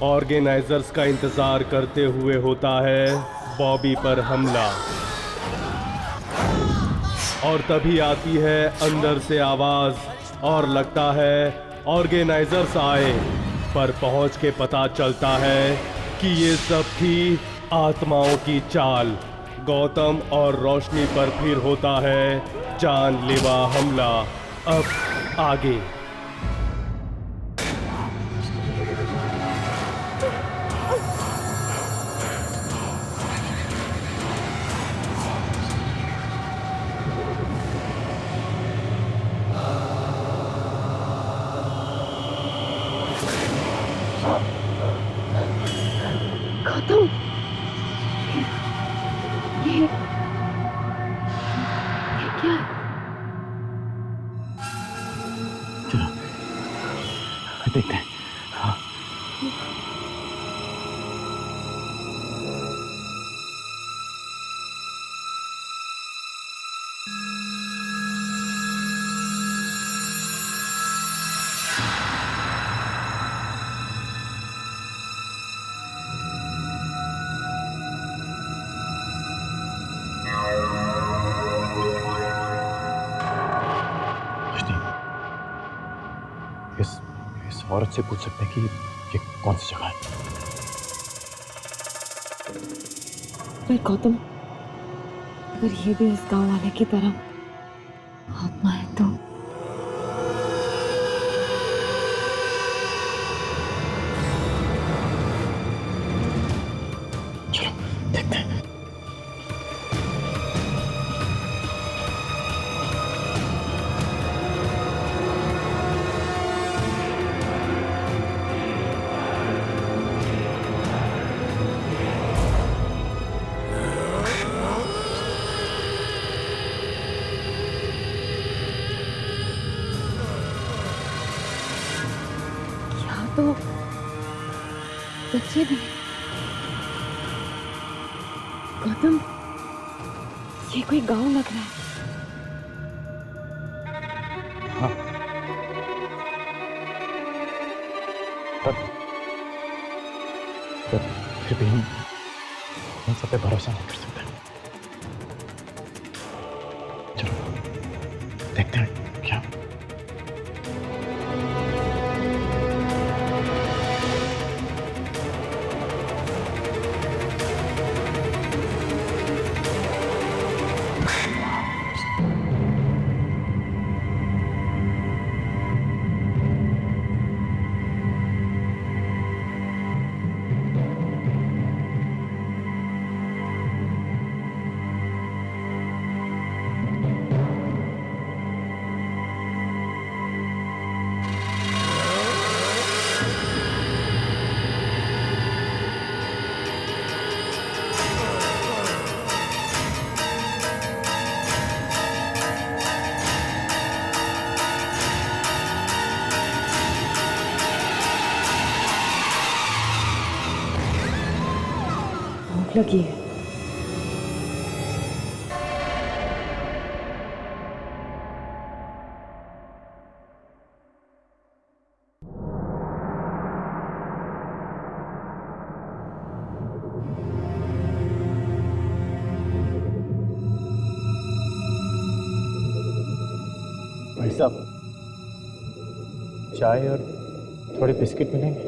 Organisers का इंतजार करते हुए होता है बॉबी पर हमला। और तभी आती है अंदर से आवाज और लगता है ऑर्गेनाइजर्स आए, पर पहुंच के पता चलता है कि ये सब थी आत्माओं की चाल। गौतम और रोशनी पर फिर होता है जानलेवा हमला। अब आगे। गौतम, ये क्या है? चलो देखते हैं। हाँ। इस औरत से पूछ सकते हैं कि ये कौन सी जगह है। पर गौतम, अगर ये भी इस गांव वाले की तरह आत्मा है तो चलो देखते हैं। यहाँ तो बच्चे भी हैं। गौतम, ये कोई गांव लग रहा है। हाँ। पर फिर भी हम इन सब पे भरोसा नहीं कर सकते। चलो देखते हैं क्या। भूख लगी है। भाई साहब, चाय और थोड़े बिस्किट मिलेंगे?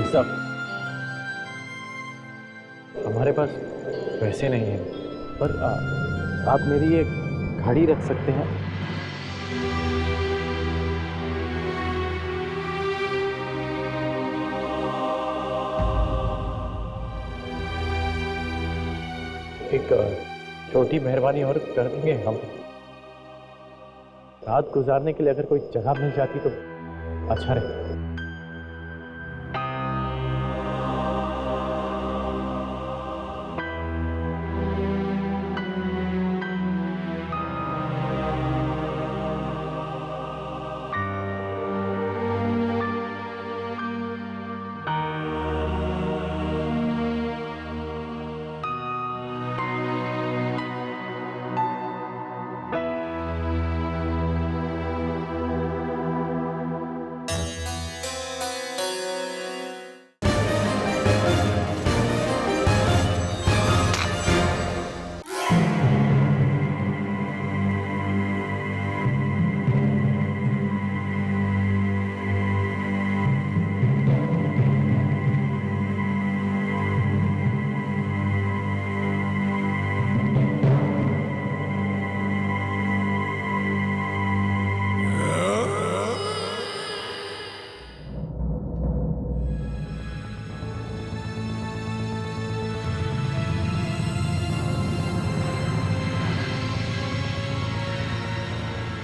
सब हमारे पास पैसे नहीं है, पर आप मेरी ये घड़ी रख सकते हैं। एक छोटी मेहरबानी और कर देंगे हम। रात गुजारने के लिए अगर कोई जगह मिल जाती तो अच्छा रहता।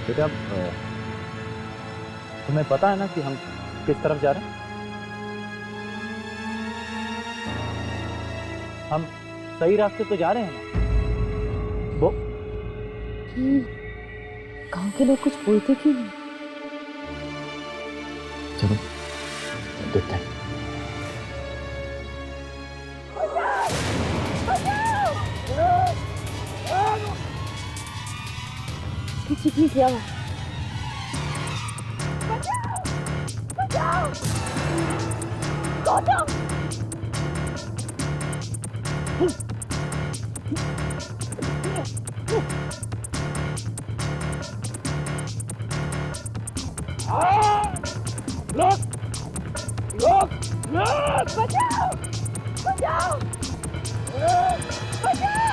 बेटा, तुम्हें पता है ना कि हम किस तरफ जा रहे हैं? हम सही रास्ते तो जा रहे हैं ना? वो गांव के लोग कुछ बोलते क्यों नहीं? चलो देखते हैं। चीखने की आवाज। गौतम! बचाओ! बचाओ! बचाओ!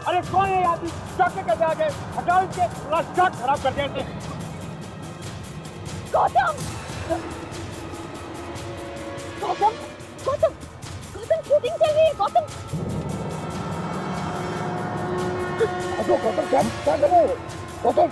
अरे कौन है आदमी? शॉट कैसे आ गए? हटाओ इनके, पूरा शॉट खराब कर दिया इसने। गौतम! गौतम! गौतम! गौतम, शूटिंग चल रही है, गौतम! गौतम क्या कर रहे हो? गौतम!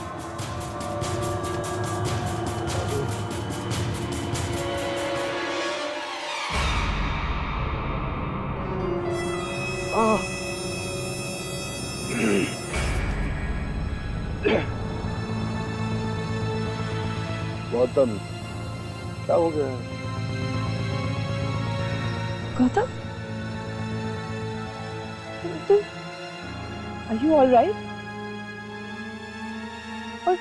गौतम, क्या हो गया? Gautam, Are you all right? और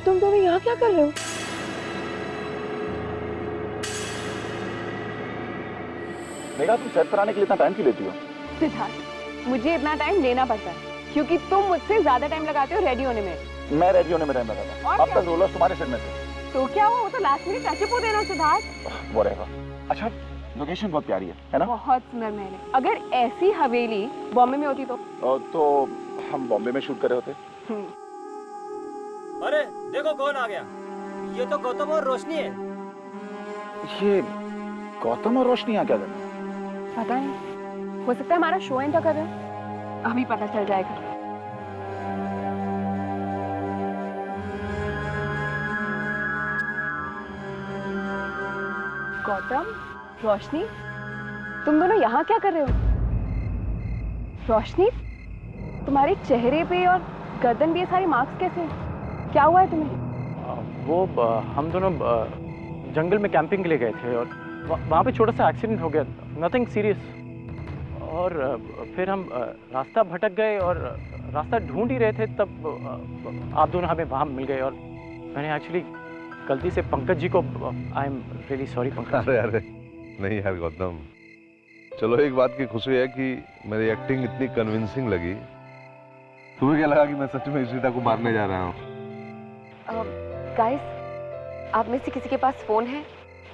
तुम दोनों यहाँ क्या कर रहे हो? मेरा तुम सेट पर आने के लिए इतना टाइम क्यों लेती हो? सिद्धार्थ, मुझे इतना टाइम लेना पड़ता है क्योंकि तुम मुझसे ज्यादा टाइम लगाते हो रेडी होने में। मैं रेडी होने में टाइम लगाता हूँ। अब तक रोलर्स तुम्हारे सेट में थे। तो क्या हुआ? वो तो लास्ट मिनट टचअप हो देना सिद्धार्थ। वो रहेगा। अच्छा, लोकेशन बहुत प्यारी है ना? बहुत सुंदर महल है। अगर ऐसी हवेली बॉम्बे में होती तो हम बॉम्बे में शूट कर रहे होते। अरे देखो कौन आ गया। ये तो गौतम और रोशनी है। ये गौतम और रोशनी यहाँ क्या कर रहे हैं? पता नहीं, हो सकता है हमारा शो एंटर कर रहे हैं। अभी पता चल जाएगा। गौतम, रोशनी, तुम दोनों यहाँ क्या कर रहे हो? रोशनी, तुम्हारे चेहरे पे और गर्दन पे ये सारे मार्क्स कैसे हैं? क्या हुआ है तुम्हें? वो हम दोनों जंगल में कैंपिंग के लिए गए थे और वहाँ पे छोटा सा एक्सीडेंट हो गया, नथिंग सीरियस। और फिर हम रास्ता भटक गए और रास्ता ढूंढ ही रहे थे, तब आप दोनों हमें वहाँ मिल गए। और मैंने एक्चुअली गलती से पंकज जी को, I am really sorry Pankaj. अरे अरे नहीं यार गौतम, चलो एक बात की खुशी है कि मेरी एक्टिंग इतनी कन्विंसिंग लगी। तुम्हें क्या लगा कि मैं सच में इशिता को मारने जा रहा हूँ? गाइस, आप में से किसी के पास फोन है?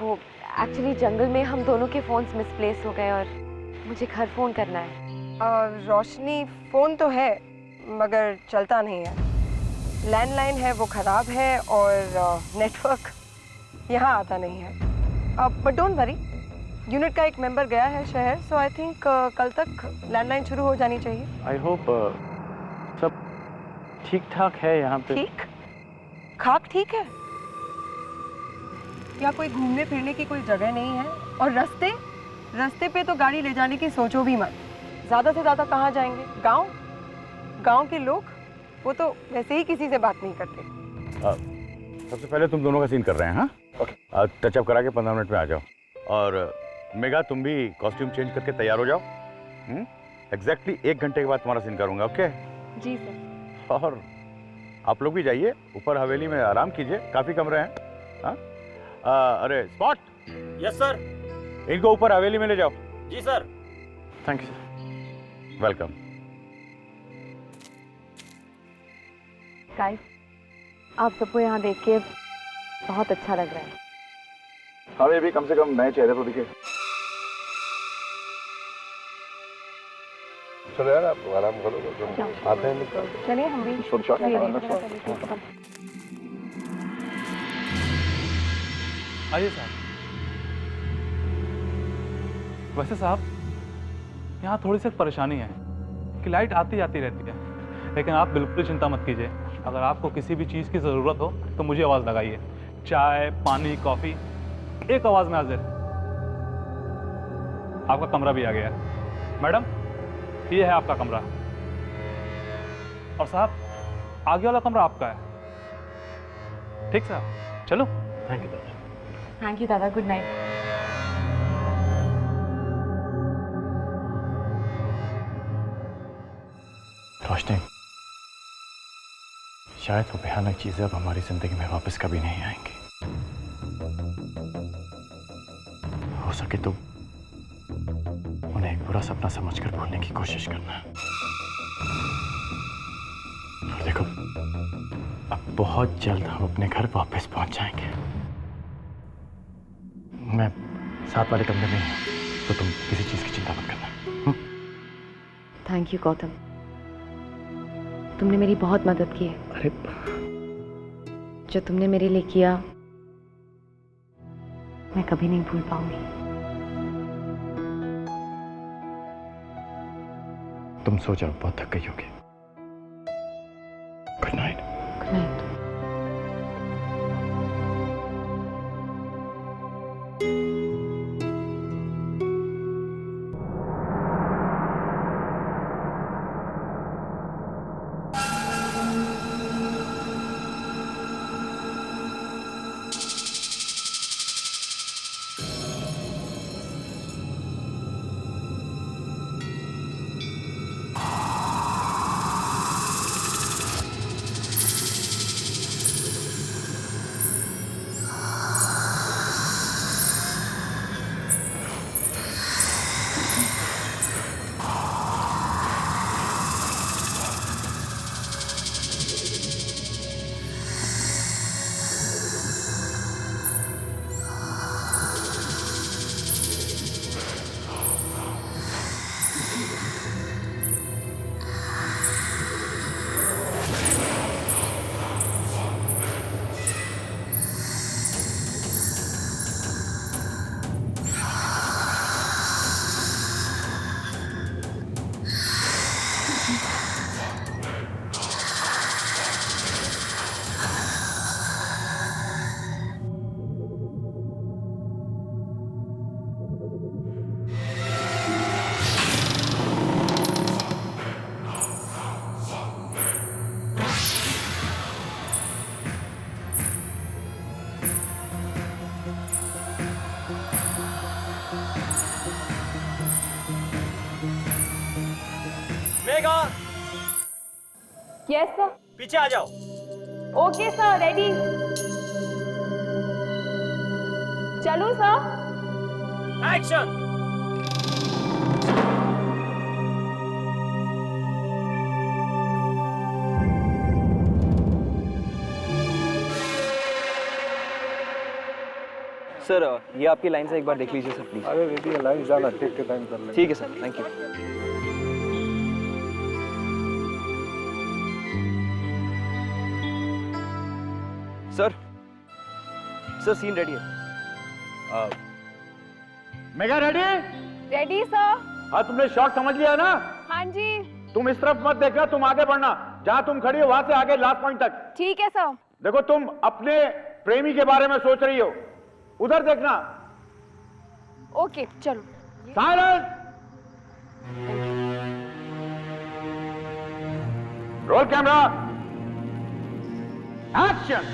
वो एक्चुअली जंगल में हम दोनों के फोन्स मिसप्लेस हो गए और मुझे घर फोन करना है। रोशनी, फोन तो है मगर चलता नहीं है। लैंडलाइन है वो ख़राब है और नेटवर्क यहाँ आता नहीं है। बट डोंट वरी, यूनिट का एक मेंबर गया है शहर, सो आई थिंक कल तक लैंडलाइन शुरू हो जानी चाहिए। आई होप सब ठीक ठाक है यहाँ पे। ठीक खाक ठीक है? यहाँ कोई घूमने फिरने की कोई जगह नहीं है, और रास्ते पे तो गाड़ी ले जाने की सोचो भी मत। ज़्यादा से ज़्यादा कहाँ जाएंगे? गांव के लोग, वो तो वैसे ही किसी से बात नहीं करते। सबसे पहले तुम दोनों का सीन कर रहे हैं, हाँ? ओके। टचअप करा के 15 मिनट में आ जाओ। और मेगा, तुम भी कॉस्ट्यूम चेंज करके तैयार हो जाओ। एग्जैक्टली 1 घंटे के बाद तुम्हारा सीन करूंगा, ओके? जी सर। और आप लोग भी जाइए ऊपर हवेली में, आराम कीजिए, काफी कमरे हैं। हाँ? अरे स्पॉट, यस सर। इनको ऊपर हवेली में ले जाओ। जी sir. Thank you sir. Welcome. Guys, आप सबको यहाँ देख के बहुत अच्छा लग रहा है। हमें भी कम से कम नए चेहरे तो दिखे। चलो यार आप आराम करो, आते हैं निकल। चलिए हम भी आइए साहब। वैसे साहब, यहाँ थोड़ी सी परेशानी है कि लाइट आती जाती रहती है, लेकिन आप बिल्कुल चिंता मत कीजिए। अगर आपको किसी भी चीज़ की ज़रूरत हो तो मुझे आवाज़ लगाइए। चाय, पानी, कॉफ़ी, एक आवाज़ में हाजिर। आपका कमरा भी आ गया है। मैडम, ये है आपका कमरा। और साहब, आगे वाला कमरा आपका है। ठीक साहब, चलो। थैंक यू दादा। थैंक यू दादा, गुड नाइट। रोशनी, शायद वो भयानक चीजें अब हमारी जिंदगी में वापस कभी नहीं आएंगी। हो सके तो उन्हें एक बुरा सपना समझकर भूलने की कोशिश करना। और देखो, अब बहुत जल्द हम अपने घर वापस पहुंच जाएंगे। मैं साथ वाले कमरे में हूं, तो तुम किसी चीज की चिंता मत करना। थैंक यू गौतम, तुमने मेरी बहुत मदद की है। अरे, जो तुमने मेरे लिए किया मैं कभी नहीं भूल पाऊंगी। तुम सो जाओ, बहुत थक गई होगी। Good night. Good night. Mega yes sir. पीछे आ जाओ। Okay sir, ready. चलो सर। एक्शन। सर ये आपकी लाइन से एक बार देख लीजिए सर प्लीज। अरे रेडी है, लाइन जाना ठीक के टाइम कर ले। ठीक है sir, thank you. Sir scene ready है। मेगा रेडी? Ready sir. हाँ, तुमने शॉट समझ लिया ना? हाँ जी। तुम इस तरफ मत देखना, तुम आगे बढ़ना, जहां तुम खड़ी हो वहां से आगे लास्ट पॉइंट तक। ठीक है सर। देखो, तुम अपने प्रेमी के बारे में सोच रही हो, उधर देखना। ओके चलो। Silence. Roll camera, action.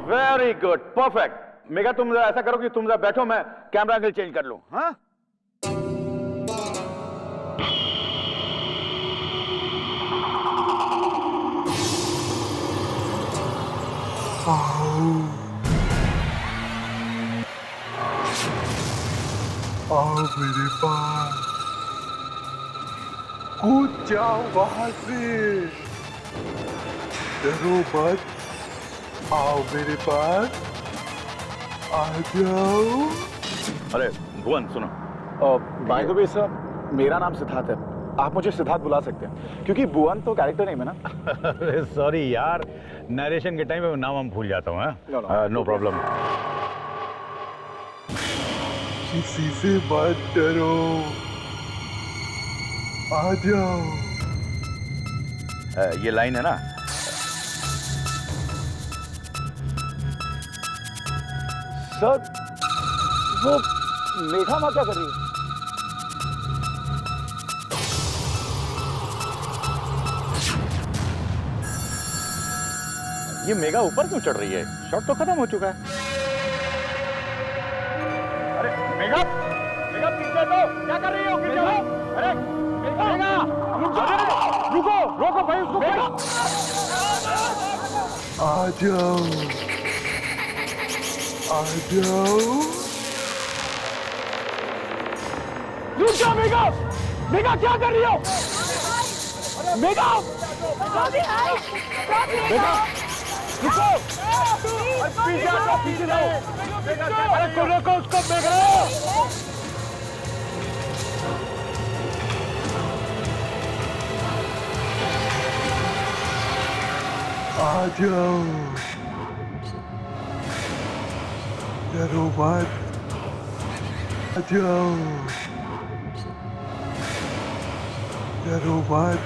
Very good, perfect. Mega, तुम जरा ऐसा करो कि तुम जरा बैठो, मैं कैमरा एंगल चेंज कर लूं। हाँ, आओ मेरे पास, कूद जाओ वहां से, डरो मत, आओ मेरे पास, आ जाओ। अरे भुवन सुनो। बाय द वे सर, मेरा नाम सिद्धार्थ है, आप मुझे सिद्धार्थ बुला सकते हैं, क्योंकि भुवन तो कैरेक्टर नेम है ना। अरे सॉरी यार, नरेशन के टाइम में नाम हम भूल जाता हूँ। No problem. किसी से मत डरो, आ जाओ। ये लाइन है ना? सर, वो मेघा माँ क्या कर रही है? ये मेघा ऊपर क्यों चढ़ रही है? शॉट तो खत्म हो चुका है। अरे मेघा, मेघा पीछे तो क्या कर रही हो? पीछे हो? अरे मेघा, रुको, रोको भाई उसको। आ जाओ, आ जाओ। रुक जाओ मेघा, मेघा क्या कर रही हो? मेघा, मेघा, रुको, पीछे हटो, पीछे रहो। अरे रोको उसको मेघा। आ जाओ, डरो मत, आ जाओ, डरो मत।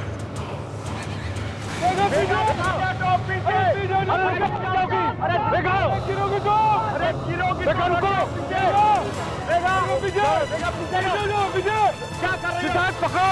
सिद्धार्थ पकड़ो।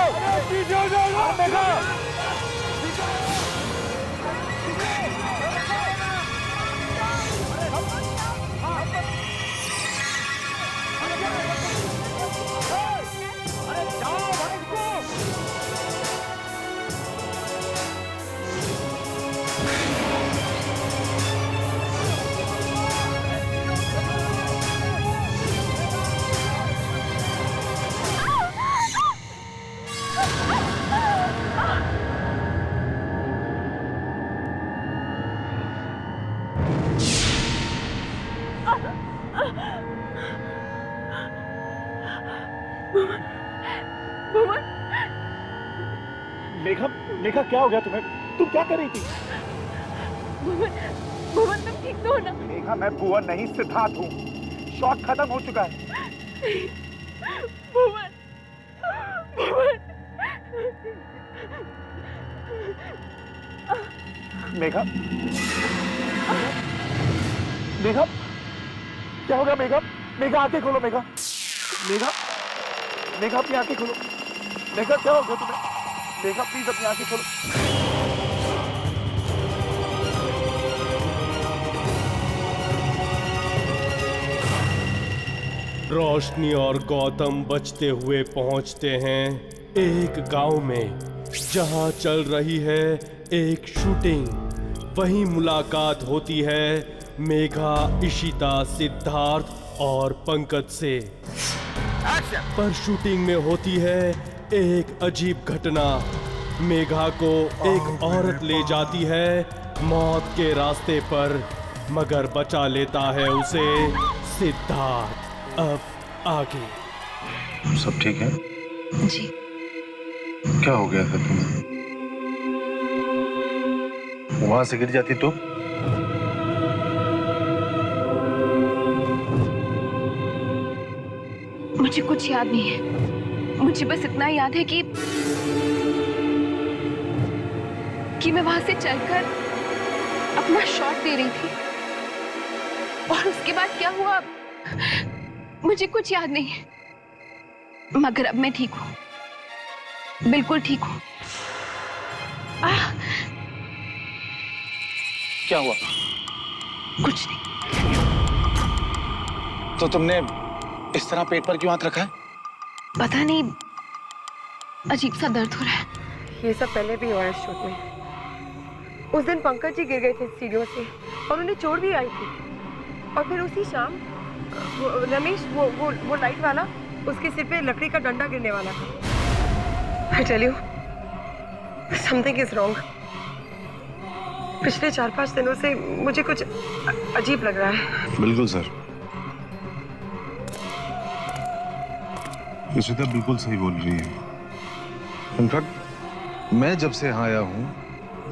मेघा क्या हो गया तुम्हें? तुम क्या कर रही थी? भुवन तुम ठीक तो हो ना? मेघा मैं भुवन नहीं सिद्धार्थ हूँ। शॉट खत्म हो चुका है। भुवन भुवन मेघा मेघा क्या होगा? मेघा मेघा आंखें खोलो। मेघा मेघा मेघा अपनी आंखें खोलो। मेघा क्या हो गया तुम्हें? मेघा प्लीज अपनी आंखें खोलो। रोशनी और गौतम बचते हुए पहुंचते हैं एक गांव में जहां चल रही है एक शूटिंग। वहीं मुलाकात होती है मेघा, इशिता, सिद्धार्थ और पंकज से। पर शूटिंग में होती है एक अजीब घटना। मेघा को एक औरत ले जाती है मौत के रास्ते पर, मगर बचा लेता है उसे सिद्धार्थ। अब आगे सब ठीक है? जी। क्या हो गया था तुम्हें? वहां से गिर जाती तो? मुझे कुछ याद नहीं है। मुझे बस इतना याद है कि मैं वहां से चलकर अपना शॉट दे रही थी और उसके बाद क्या हुआ मुझे कुछ याद नहीं है। मगर अब मैं ठीक हूं, बिल्कुल ठीक हूं। क्या हुआ? कुछ नहीं। तो तुमने इस तरह पेट पर क्यों हाथ रखा है? पता नहीं, अजीब सा दर्द हो रहा है। ये सब पहले भी हुआ है शूट में। उस दिन पंकज जी गिर गए थे सीढ़ियों से और उन्हें चोट भी आई थी। और फिर उसी शाम रमेश वो लाइट वाला, उसके सिर पे लकड़ी का डंडा गिरने वाला था। I tell you, something is wrong. पिछले 4-5 दिनों से मुझे कुछ अजीब लग रहा है। बिल्कुल सर, इशिता बिल्कुल सही बोल रही है। इनफैक्ट मैं जब से यहाँ आया हूँ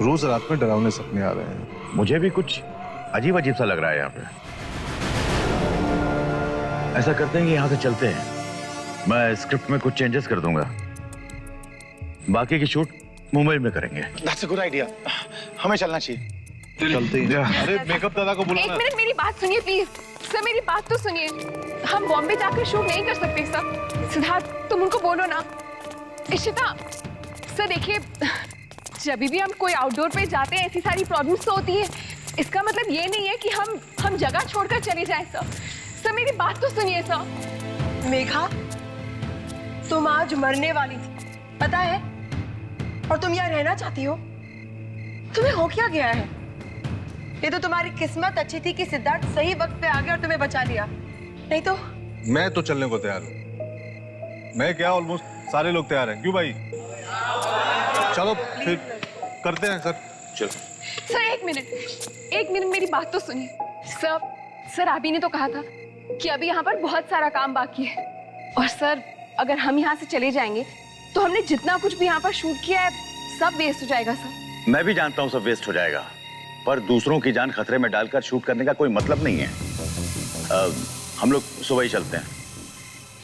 रोज रात में डरावने सपने आ रहे हैं। मुझे भी कुछ अजीब अजीब सा लग रहा है यहाँ पे। ऐसा करते हैं कि यहाँ से चलते हैं। मैं स्क्रिप्ट में कुछ चेंजेस कर दूंगा, बाकी की शूट मुंबई में करेंगे। That's a good idea. हमें चलना चाहिए। चलते हैं। अरे मेकअप दादा को बुलाना। एक मिनट मेरी बात सुनिए प्लीज। सर मेरी बात तो सुनिए। हम बॉम्बे जाकर शूट नहीं कर सकते सर। सिद्धार्थ तुम उनको बोलो ना। इशिता सर देखिए, जब भी हम कोई आउटडोर पे जाते हैं ऐसी सारी प्रॉब्लम्स तो होती है। इसका मतलब ये नहीं है कि हम जगह छोड़कर चले जाएं सर। सर मेरी बात तो सुनिए सर। मेघा, तुम आज मरने वाली थी, पता है? और तुम यहाँ रहना चाहती हो? तुम्हें हो क्या गया है? ये तो तुम्हारी किस्मत अच्छी थी कि सिद्धार्थ सही वक्त पे आ गया और तुम्हें बचा लिया, नहीं तो। मैं तो चलने को तैयार हूँ। मैं क्या, ऑलमोस्ट सारे लोग तैयार हैं। क्यों भाई? चलो फिर करते हैं सर। चलो सर एक मिनट मेरी बात तो सुनिए। सर आप ही ने तो कहा था कि अभी यहाँ पर बहुत सारा काम बाकी है। और सर अगर हम यहाँ से चले जाएंगे तो हमने जितना कुछ भी यहाँ पर शूट किया है सब वेस्ट हो जाएगा सर। मैं भी जानता हूँ सब वेस्ट हो जाएगा, पर दूसरों की जान खतरे में डालकर शूट करने का कोई मतलब नहीं है। हम लोग सुबह ही चलते हैं।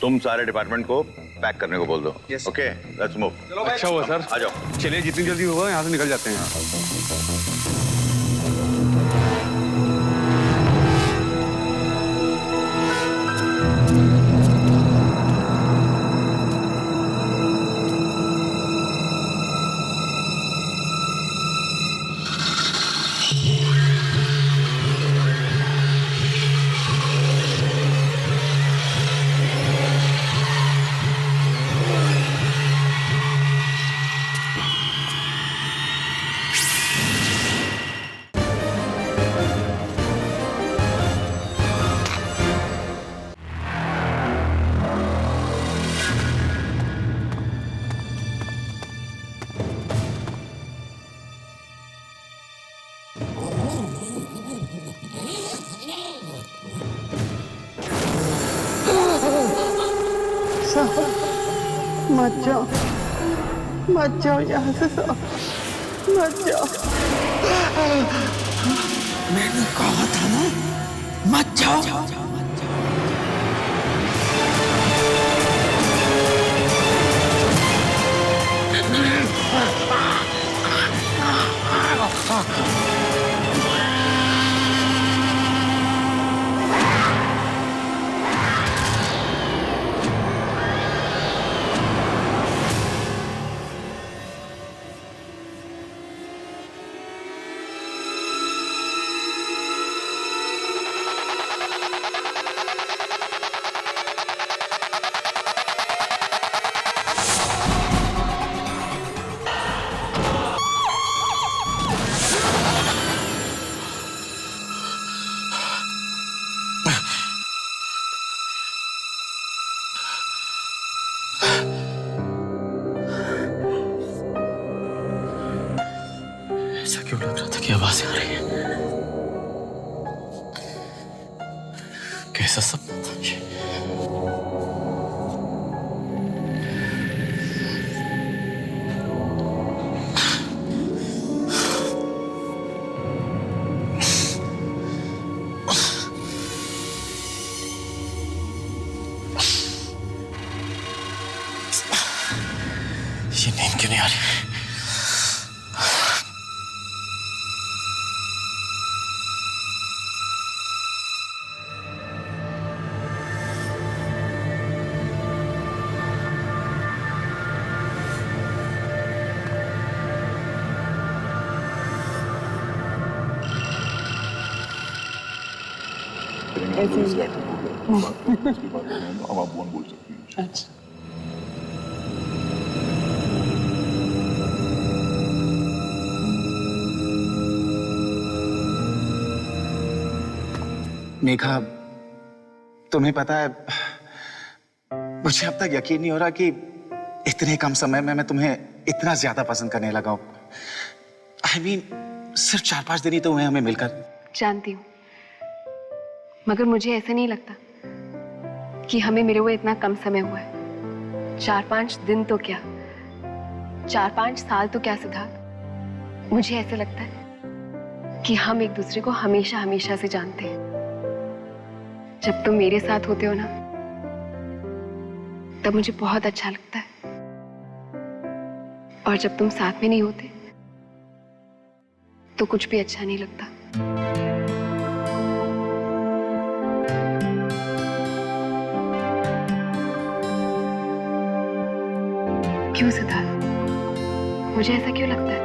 तुम सारे डिपार्टमेंट को पैक करने को बोल दो। Okay, let's move. अच्छा हुआ सर, आ जाओ। चलिए जितनी जल्दी होगा यहाँ से निकल जाते हैं। मत जाओ यहाँ से साहब। मत जाओ। मैंने कहा था ना, मत जाओ। ऐसा क्यों लग रहा था कि आवाजें आ रही हैं? कैसा सपना था ये? ये नींद क्यों नहीं आ रही? अब आप बोल सकती हैं। अच्छा। मेघा, तुम्हें पता है, मुझे अब तक यकीन नहीं हो रहा कि इतने कम समय में मैं तुम्हें इतना ज्यादा पसंद करने लगा हूं। I mean, सिर्फ 4-5 दिन ही तो हुए हमें मिलकर। जानती हूँ, मगर मुझे ऐसा नहीं लगता कि हमें मिले हुए इतना कम समय हुआ है। 4-5 दिन तो क्या, 4-5 साल तो क्या सिद्धार्थ। मुझे ऐसे लगता है कि हम एक दूसरे को हमेशा हमेशा से जानते हैं। जब तुम मेरे साथ होते हो ना, तब मुझे बहुत अच्छा लगता है, और जब तुम साथ में नहीं होते तो कुछ भी अच्छा नहीं लगता। क्यों सिद्धार्थ, मुझे ऐसा क्यों लगता है?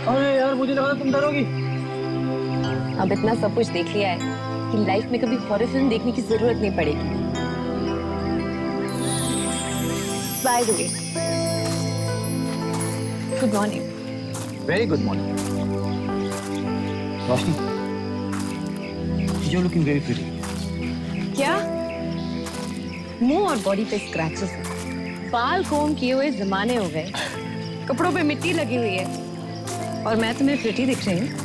अरे यार, मुझे लगा तुम डरोगी। अब इतना सब कुछ देख लिया है कि लाइफ में कभी हॉरर फिल्म देखने की जरूरत नहीं पड़ेगी। By the way, good morning. Very good morning. Roshni, you are looking very pretty. क्या? मुंह और बॉडी पे स्क्रैचेस, बाल कोम किए हुए जमाने हो गए, कपड़ों पे मिट्टी लगी हुई है, और मैं तुम्हें प्रिटी दिख रही हूँ। तुम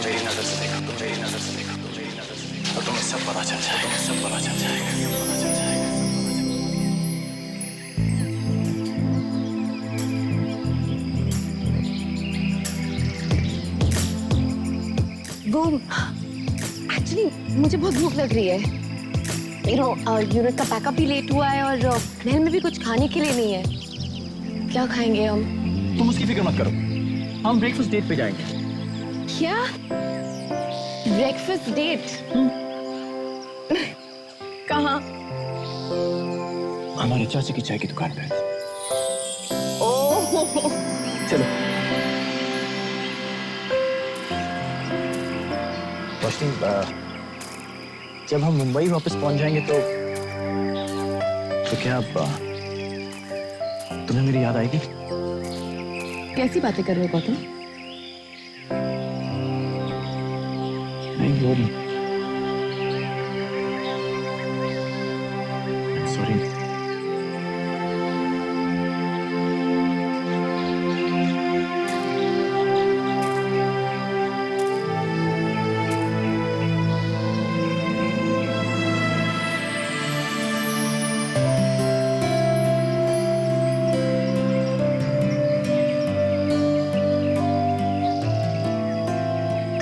मेरी नजर से देखो, तुम मेरी नजर से देखो, तुम मेरी नजर से देखो, और तुम्हें सब पता चल जाएगा, सब पता चल जाएगा, सब पता चल जाएगा। वो एक्चुअली मुझे बहुत भूख लग रही है। यूनिट का पैकअप भी लेट हुआ है, और महल में भी कुछ खाने के लिए नहीं है। क्या खाएंगे हम? तुम उसकी फिक्र मत करो, हम ब्रेकफास्ट डेट पे जाएंगे। क्या? Breakfast date? कहाँ? हमारे चाचा की चाय की दुकान पे। चलो। रोशनी, जब हम मुंबई वापस पहुंच जाएंगे तो क्या तुम्हें मेरी याद आएगी? कैसी बातें कर रहे हो गौतम? नहीं, वो नहीं। सॉरी।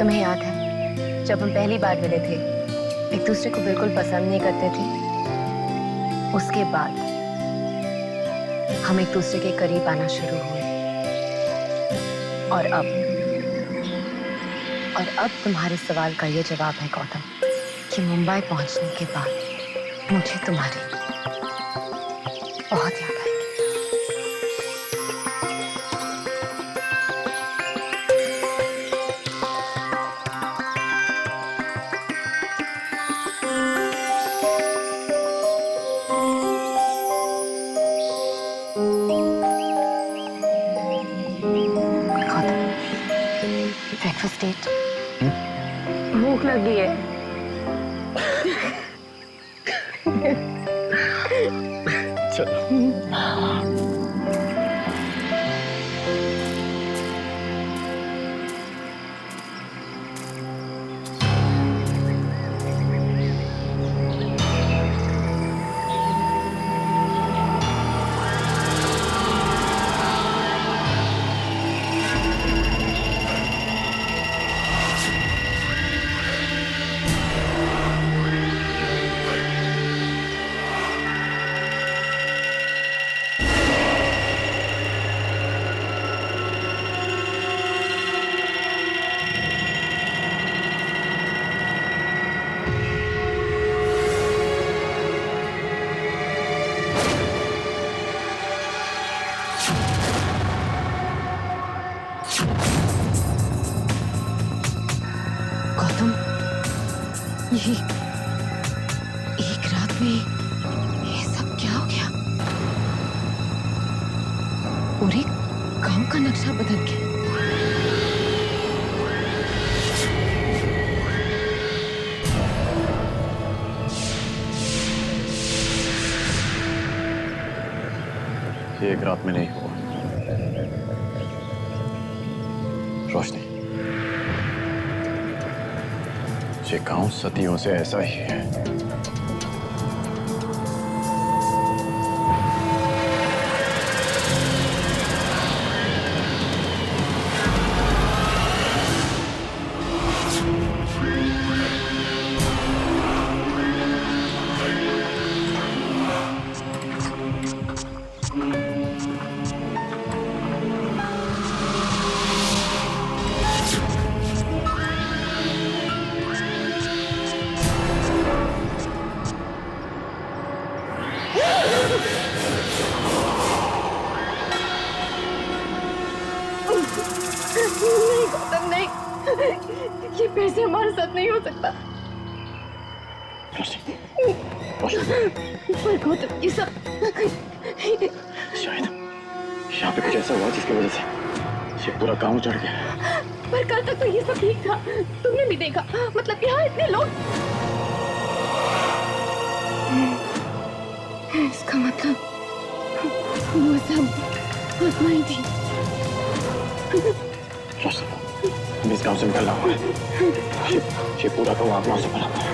तुम्हें याद है जब हम पहली बार मिले थे, एक दूसरे को बिल्कुल पसंद नहीं करते थे। उसके बाद हम एक दूसरे के करीब आना शुरू हुए और अब तुम्हारे सवाल का ये जवाब है गौतम कि मुंबई पहुंचने के बाद मुझे तुम्हारी बहुत याद आएगी। Breakfast date? भूख लगी है। एक रात में ये सब क्या हो गया? पूरे गांव का नक्शा बदल गया। ये एक रात में नहीं हुआ रोशनी। ये गांव सदियों से ऐसा ही है। नहीं गौतम, नहीं, ये फिर से हमारे साथ नहीं हो सकता। पर गौतम, ये सब शायद यहाँ पे कुछ ऐसा हुआ जिसकी वजह से ये पूरा गांव चढ़ गया। पर कल तक तो ये सब ठीक था, तुमने भी देखा। मतलब यहाँ इतने लोग, इसका मतलब वो सब आत्माएं थी। हम इस गांव से निकलना होगा। ये पूरा गांव आत्माओं से भरा हुआ है।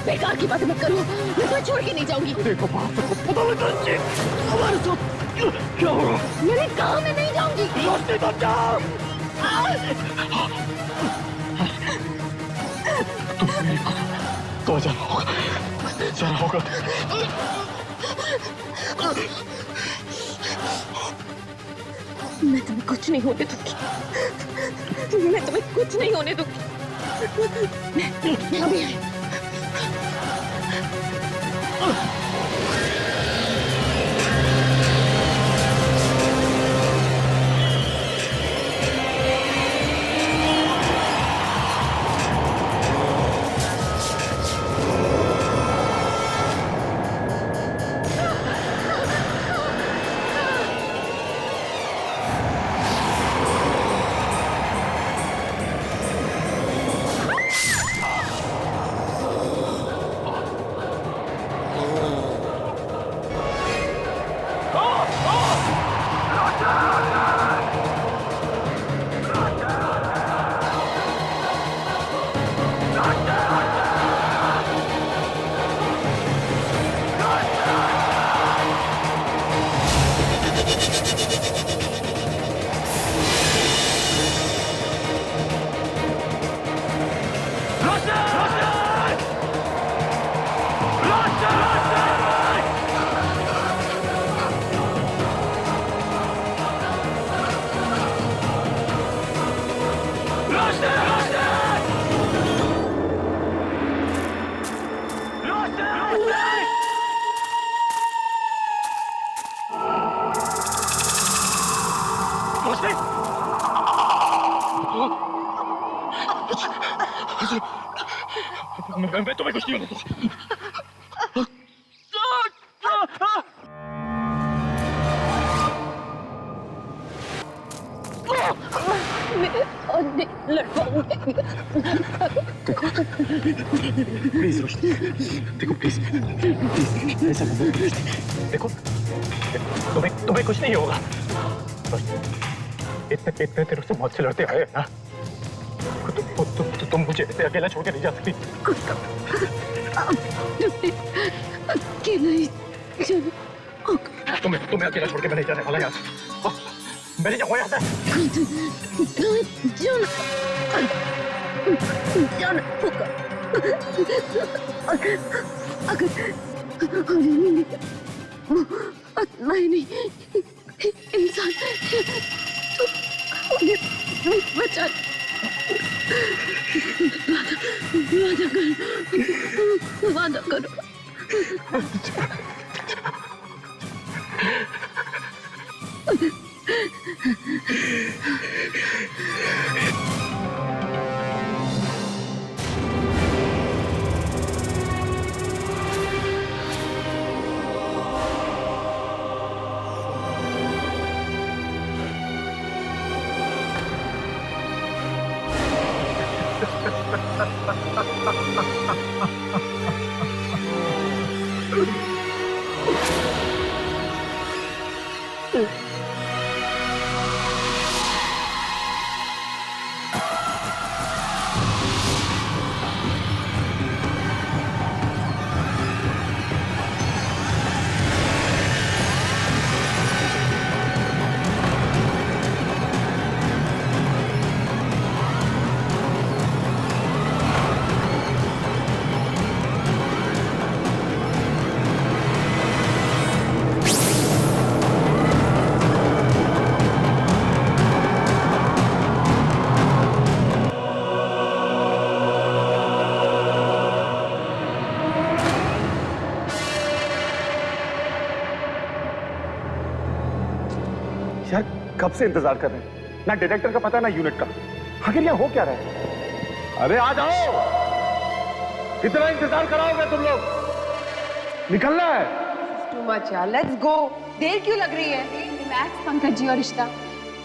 बेकार की बातें मत करो, मैं तुम्हें छोड़ के नहीं जाऊंगी। देखो बात को पता लगा हमारे साथ क्या हो रहा? मैंने कहा मैं नहीं जाऊंगी। रोशनी तुम जाओ। तुम मेरी तो जाना होगा। मैं तुम्हें कुछ नहीं होने दूंगी। मैं तुम्हें कुछ नहीं होने दूंगी। मैं अभी आई। मैं तुम्हें कुछ नहीं होने दूंगा। प्लीज रोशनी, देखो प्लीज ऐसा मत करो। देखो तुम्हें कुछ नहीं होगा। इतने देर से मौत से लड़ते आए ना, तुम मुझे ऐसे अकेला छोड़ के नहीं जा सकती। तुम्हें अकेला छोड़ के मैं नहीं जाने वाला यहाँ से। मैं नहीं जाऊंगा यहाँ से। नहीं इंसान बचा वादा करो। यार कब से इंतजार कर रहे हैं, ना डायरेक्टर का पता ना यूनिट का। आखिर यहाँ हो क्या रहा है? अरे आ जाओ, कितना इंतजार कराओगे तुम लोग? निकलना है। Too much यार, let's go। देर क्यों लग रही है? रिलैक्स पंकज जी और रिश्ता,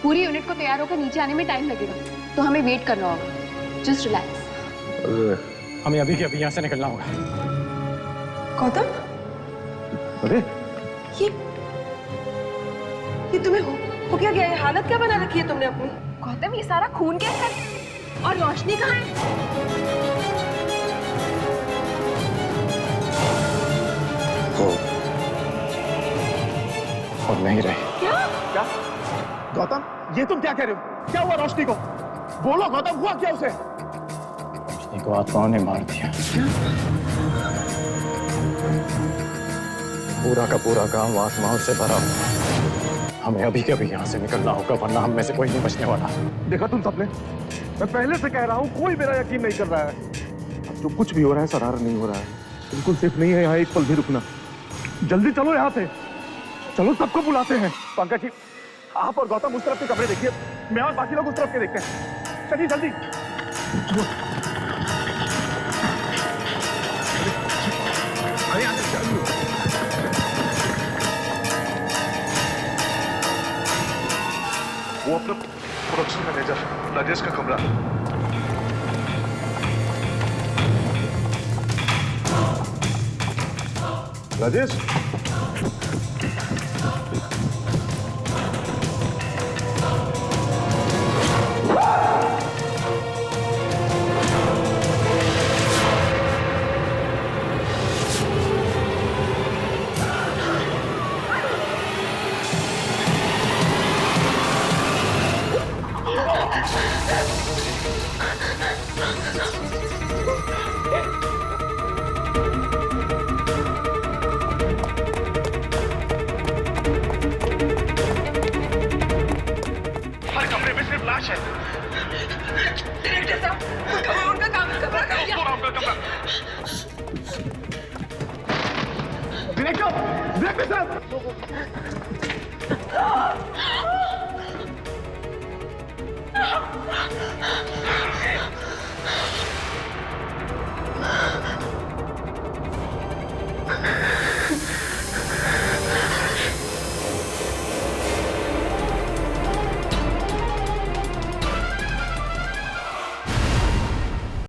पूरी यूनिट को तैयार होकर नीचे आने में टाइम लगेगा, तो हमें वेट करना होगा। Just relax. हमें अभी के अभी यहाँ से निकलना होगा। गौतम, अरे ये तुम्हें हो क्या गया? ये हालत क्या बना रखी है तुमने अपनी? गौतम, ये सारा खून कैसे है? और रोशनी कहाँ है? और नहीं रही। क्या गौतम, ये तुम क्या कह रहे हो? क्या हुआ रोशनी को? बोलो गौतम, हुआ क्या उसे? रोशनी को आत्माओं ने मार दिया। पूरा का पूरा गांव आत्माओं से भरा हुआ। हमें अभी के अभी यहाँ से निकलना होगा, वरना हम में से कोई नहीं बचने वाला। देखा तुम सबने, मैं पहले से कह रहा हूँ, कोई मेरा यकीन नहीं कर रहा है। अब जो कुछ भी हो रहा है शरारत नहीं हो रहा है, बिल्कुल सेफ नहीं है यहाँ एक पल भी रुकना। जल्दी चलो यहाँ से, चलो सबको बुलाते हैं। पंकज जी, आप और गौतम उस तरफ के कमरे देखिए, मैं और बाकी लोग उस तरफ के देखते हैं। चलिए जल्दी। अरे अंदर चलिए। वो अपना प्रोडक्शन मैनेजर राजेश का कमरा। राजेश, डायरेक्टर